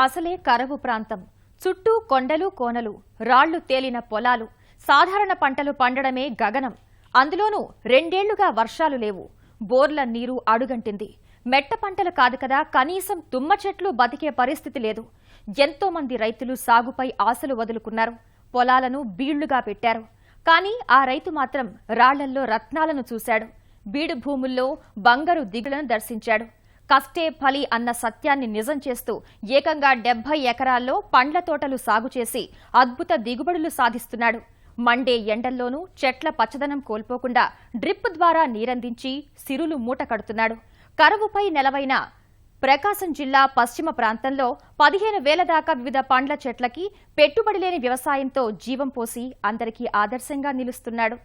అసలే కరవు ప్రాంతం. చుట్టూ కొండలు కోనలు, రాళ్లు తేలిన పొలాలు, సాధారణ పంటలు పండడమే గగనం. అందులోనూ 2 ఏళ్లుగా వర్షాలు లేవు. బోర్ల నీరు అడుగంటింది. మెట్ట పంటలు కాదు కదా, కనీసం తుమ్మ చెట్లు బతికే పరిస్థితి లేదు. ఎంతో మంది రైతులు సాగుపై ఆశలు వదులుకున్నారు. పొలాలను బీళ్లుగా పెట్టారు. కానీ ఆ రైతు మాత్రం రాళ్లల్లో రత్నాలను చూశాడు. బీడు భూముల్లో బంగారు దిగులను దర్శించాడు. కష్టే ఫలి అన్న సత్యాన్ని నిజం చేస్తూ ఏకంగా 70 ఎకరాల్లో పండ్ల తోటలు సాగు చేసి అద్భుత దిగుబడులు సాధిస్తున్నాడు. మండే ఎండల్లోనూ చెట్ల పచ్చదనం కోల్పోకుండా డ్రిప్ ద్వారా నీరందించి సిరులు మూట కడుతున్నాడు. కరువుపై నెలవైన ప్రకాశం జిల్లా పశ్చిమ ప్రాంతంలో 15,000 దాకా వివిధ పండ్ల చెట్లకి పెట్టుబడి లేని వ్యవసాయంతో జీవం పోసి అందరికీ ఆదర్శంగా నిలుస్తున్నాడు.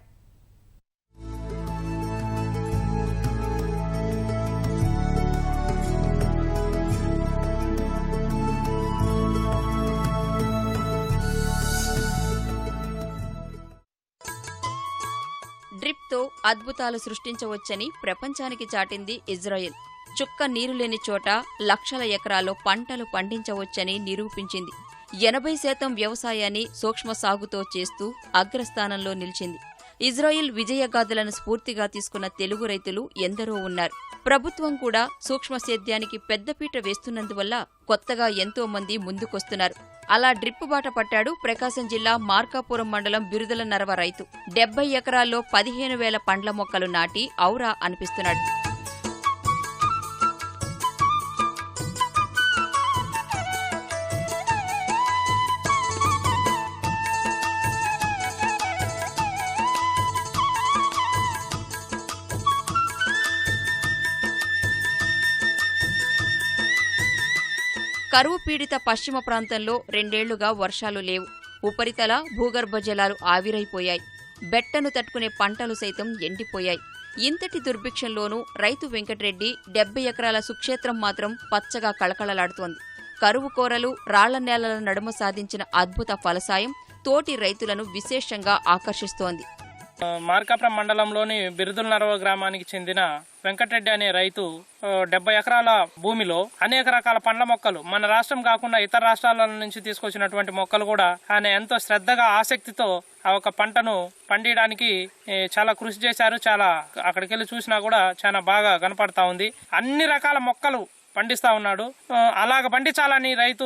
డ్రిప్తో అద్భుతాలు సృష్టించవచ్చని ప్రపంచానికి చాటింది ఇజ్రాయెల్. చుక్క నీరు లేని చోట లక్షల ఎకరాల్లో పంటలు పండించవచ్చని నిరూపించింది. 80% వ్యవసాయాన్ని సూక్ష్మ సాగుతో చేస్తూ అగ్రస్థానంలో నిలిచింది. ఇజ్రాయెల్ విజయగాథలను స్ఫూర్తిగా తీసుకున్న తెలుగు రైతులు ఎందరో ఉన్నారు. ప్రభుత్వం కూడా సూక్ష్మ సేద్యానికి పెద్దపీట వేస్తున్నందువల్ల కొత్తగా ఎంతో మంది ముందుకొస్తున్నారు. అలా డ్రిప్ బాట పట్టాడు ప్రకాశం జిల్లా మార్కాపురం మండలం బిరుదల నరవ రైతు. 70 ఎకరాల్లో 15,000 పండ్ల మొక్కలు నాటి ఔరా అనిపిస్తున్నాడు. కరువు పీడిత పశ్చిమ ప్రాంతంలో 2 ఏళ్లుగా వర్షాలు లేవు. ఉపరితల భూగర్భ జలాలు ఆవిరైపోయాయి. బెట్టను తట్టుకునే పంటలు సైతం ఎండిపోయాయి. ఇంతటి దుర్భిక్షంలోనూ రైతు వెంకటరెడ్డి 70 ఎకరాల సుక్షేత్రం మాత్రం పచ్చగా కళకళలాడుతోంది. కరువు కోరలు, రాళ్ల నేలల నడుమ సాధించిన అద్భుత ఫలసాయం తోటి రైతులను విశేషంగా ఆకర్షిస్తోంది. మార్కాపురం మండలంలోని బిరుదుల నరవ గ్రామానికి చెందిన వెంకటరెడ్డి అనే రైతు 70 ఎకరాల భూమిలో అనేక రకాల పండ్ల మొక్కలు, మన రాష్ట్రం కాకుండా ఇతర రాష్ట్రాల నుంచి తీసుకొచ్చినటువంటి మొక్కలు కూడా ఆయన ఎంతో శ్రద్ధగా ఆసక్తితో ఆ ఒక పంటను పండించడానికి చాలా కృషి చేశారు. చాలా అక్కడికి వెళ్ళి చూసినా కూడా చాలా బాగా కనపడతా ఉంది. అన్ని రకాల మొక్కలు పండిస్తా ఉన్నాడు. అలాగ పండించాలని రైతు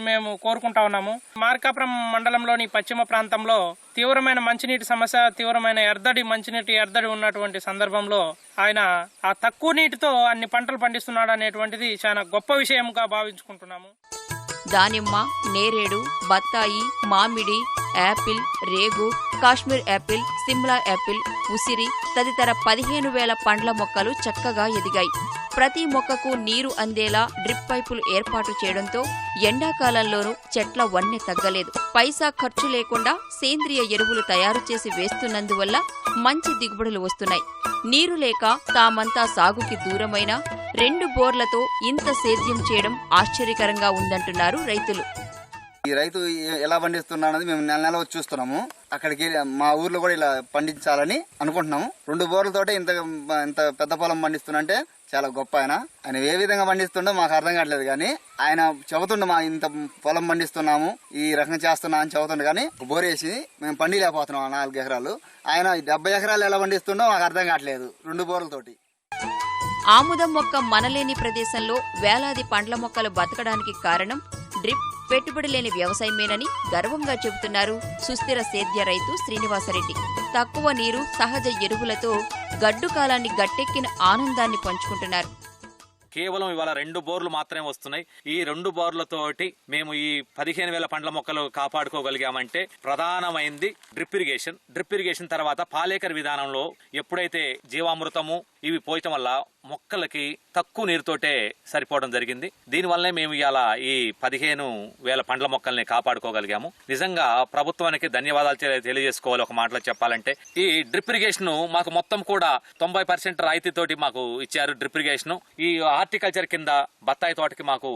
మేము కోరుకుంటా ఉన్నాము. మార్కాపురం మండలంలోని పశ్చిమ ప్రాంతంలో తీవ్రమైన మంచినీటి సమస్య, తీవ్రమైన మంచినీటి ఎర్దడి ఉన్నటువంటి సందర్భంలో ఆయన ఆ తక్కువ నీటితో అన్ని పంటలు పండిస్తున్నాడు అనేటువంటిది చాలా గొప్ప విషయంగా భావించుకుంటున్నాము. దానిమ్మ, నేరేడు, బత్తాయి, మామిడి, యాపిల్, రేగు, కాశ్మీర్ యాపిల్, సిమ్లా యాపిల్, ఉసిరి తదితర 15,000 పండ్ల మొక్కలు చక్కగా ఎదిగాయి. ప్రతి మొక్కకు నీరు అందేలా డ్రిప్ పైపులు ఏర్పాటు చేయడంతో ఎండాకాలంలోనూ చెట్ల వన్నె తగ్గలేదు. పైసా ఖర్చు లేకుండా సేంద్రియ ఎరువులు తయారు చేసి వేస్తున్నందువల్ల మంచి దిగుబడులు వస్తున్నాయి. నీరు లేక తామంతా సాగుకి దూరమైన 2 బోర్లతో ఇంత సేద్యం చేయడం ఆశ్చర్యకరంగా ఉందంటున్నారు రైతులు. ఈ రైతు ఎలా పండిస్తున్నాడని మేము నెల వచ్చి చూస్తున్నాము. అక్కడికి మా ఊర్లో కూడా ఇలా పండించాలని అనుకుంటున్నాము. 2 బోర్లతోటే ఇంత పెద్ద పొలం పండిస్తున్నంటే చాలా గొప్ప. ఆయన ఏ విధంగా పండిస్తుండో మాకు అర్థం కావట్లేదు. కానీ ఆయన చెబుతుండే మా ఇంత పొలం పండిస్తున్నాము, ఈ రకం చేస్తున్నా అని చెబుతుండే. కానీ బోరేసి మేము పండిలేకపోతున్నాం 4 ఎకరాలు. ఆయన 70 ఎకరాలు ఎలా పండిస్తుండో మాకు అర్థం కావట్లేదు 2 బోర్లతోటి. ఆముదం మొక్క మనలేని ప్రదేశంలో వేలాది పండ్ల మొక్కలు బతకడానికి కారణం డ్రిప్, పెట్టుబడి లేని వ్యవసాయమేనని గర్వంగా చెబుతున్నారు సుస్థిర సేద్య రైతు శ్రీనివాసరెడ్డి. తక్కువ నీరు, సహజ ఎరువులతో గడ్డు కాలాన్ని గట్టెక్కిన ఆనందాన్ని పంచుకుంటున్నారు. కేవలం ఇవాళ 2 బోర్లు మాత్రమే వస్తున్నాయి. ఈ 2 బోర్లతోటి మేము ఈ 15,000 పండ్ల మొక్కలు కాపాడుకోగలిగామంటే ప్రధానమైంది డ్రిప్ ఇరిగేషన్. డ్రిప్ ఇరిగేషన్ తర్వాత పాలేకర్ విధానంలో ఎప్పుడైతే జీవామృతము ఇవి పోయటం వల్ల మొక్కలకి తక్కువ నీరుతోటే సరిపోవడం జరిగింది. దీనివల్లనే మేము ఇవాళ ఈ 15,000 పండ్ల మొక్కల్ని కాపాడుకోగలిగాము. నిజంగా ప్రభుత్వానికి ధన్యవాదాలు తెలియజేసుకోవాలి. ఒక మాటలో చెప్పాలంటే ఈ డ్రిప్ ఇరిగేషన్ మాకు మొత్తం కూడా 90% రాయితీతోటి మాకు ఇచ్చారు. డ్రిప్ ఇరిగేషన్ ఈ హార్టికల్చర్ కింద బత్తాయి తోటకి మాకు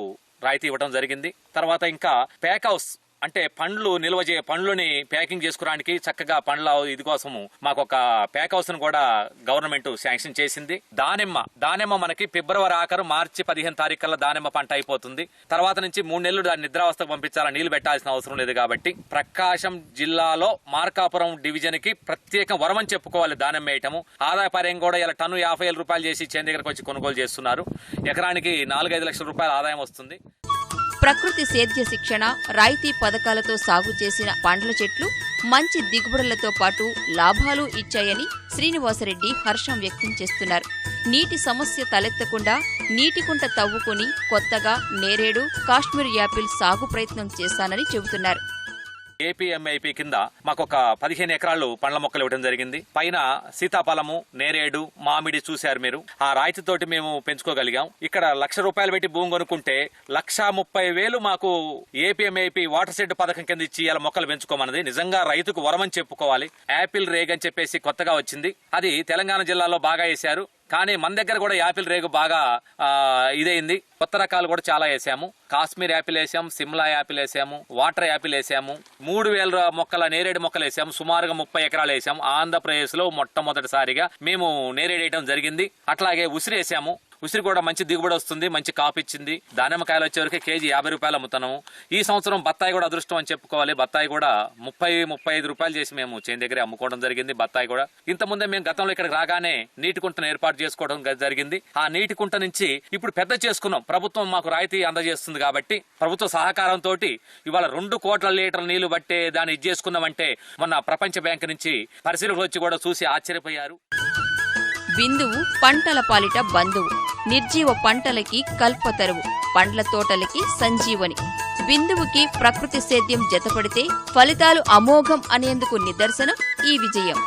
రాయితీ ఇవ్వడం జరిగింది. తర్వాత ఇంకా ప్యాక్ హౌస్ అంటే పండ్లని ప్యాకింగ్ చేసుకోవడానికి చక్కగా పండ్ల ఇది కోసము మాకు ఒక ప్యాక్ హౌస్ ను కూడా గవర్నమెంట్ శాంక్షన్ చేసింది. దానిమ్మ మనకి ఫిబ్రవరి ఆఖరు మార్చి 15 తారీఖు కల్లా దానిమ్మ పంట అయిపోతుంది. తర్వాత నుంచి 3 నెలలు దాన్ని నిద్రావస్థకు పంపించాలా, నీళ్లు పెట్టాల్సిన అవసరం లేదు. కాబట్టి ప్రకాశం జిల్లాలో మార్కాపురం డివిజన్ కి ప్రత్యేక వరం అని చెప్పుకోవాలి దానిమ్మ వేయటము. ఆదాయపర్యం కూడా ఇలా టన్ను 50,000 రూపాయలు చేసి చేను దగ్గరకు వచ్చి కొనుగోలు చేస్తున్నారు. ఎకరానికి 4-5 లక్షల రూపాయల ఆదాయం వస్తుంది. ప్రకృతి సేద్య శిక్షణ, రాయితీ పథకాలతో సాగు చేసిన పండ్ల చెట్లు మంచి దిగుబడులతో పాటు లాభాలు ఇచ్చాయని శ్రీనివాసరెడ్డి హర్షం వ్యక్తం చేస్తున్నారు. నీటి సమస్య తలెత్తకుండా నీటి కుంట తవ్వుకుని కొత్తగా నేరేడు, కాశ్మీర్ యాపిల్ సాగు ప్రయత్నం చేశానని చెబుతున్నారు. ఏపీఎంఐపీ కింద మాకు ఒక 15 ఎకరాలు పండ్ల మొక్కలు ఇవ్వడం జరిగింది. పైన సీతాఫలము, నేరేడు, మామిడి చూశారు మీరు. ఆ రాయితీతోటి మేము పెంచుకోగలిగాం. ఇక్కడ 1,00,000 రూపాయలు పెట్టి భూమి కొనుక్కుంటే 1,30,000 మాకు ఏపీఎంఐపీ వాటర్ షెడ్ పథకం కింద ఇచ్చి ఇలా మొక్కలు పెంచుకోమన్నది నిజంగా రైతుకు వరమని చెప్పుకోవాలి. యాపిల్ రేగ్ అని చెప్పేసి కొత్తగా వచ్చింది. అది తెలంగాణ జిల్లాలో బాగా వేశారు. కానీ మన దగ్గర కూడా యాపిల్ రేగు బాగా ఇదైంది. కొత్త రకాలు కూడా చాలా వేసాము. కాశ్మీర్ యాపిల్ వేసాము, సిమ్లా యాపిల్ వేసాము, వాటర్ యాపిల్ వేసాము, 3,000 మొక్కల నేరేడు మొక్కలు వేసాము. సుమారుగా 30 ఎకరాలు వేసాము. ఆంధ్రప్రదేశ్ లో మొట్టమొదటిసారిగా మేము నేరేడు వేయడం జరిగింది. అట్లాగే ఉసిరి వేసాము. ఉసిరి కూడా మంచి దిగుబడి వస్తుంది, మంచి కాపు ఇచ్చింది. దానిమ్మకాయలు వచ్చేవరకు కేజీ 50 రూపాయలు అమ్ముతున్నాము. ఈ సంవత్సరం బత్తాయి కూడా అదృష్టం అని చెప్పుకోవాలి. బత్తాయి కూడా 30-35 రూపాయలు చేసి మేము చేను దగ్గరే అమ్ముకోవడం జరిగింది. బత్తాయి కూడా ఇంతకుముందే మేము గతంలో ఇక్కడికి రాగానే నీటి కుంటను ఏర్పాటు చేసుకోవడం జరిగింది. ఆ నీటి కుంట నుంచి ఇప్పుడు పెద్ద చేసుకున్నాం. ప్రభుత్వం మాకు రాయితీ అందజేస్తుంది కాబట్టి ప్రభుత్వ సహకారంతో ఇవాళ 2 కోట్ల లీటర్ల నీళ్లు బట్టే దాన్ని ఇది చేసుకున్నామంటే మొన్న ప్రపంచ బ్యాంక్ నుంచి పరిశీలకులు వచ్చి కూడా చూసి ఆశ్చర్యపోయారు. బిందువు పంటల పాలిట బంధువు, నిర్జీవ పంటలకి కల్పతరువు, పండ్ల తోటలకి సంజీవని. బిందువుకి ప్రకృతి సేద్యం జతపడితే ఫలితాలు అమోఘం అనేందుకు నిదర్శనం ఈ విజయం.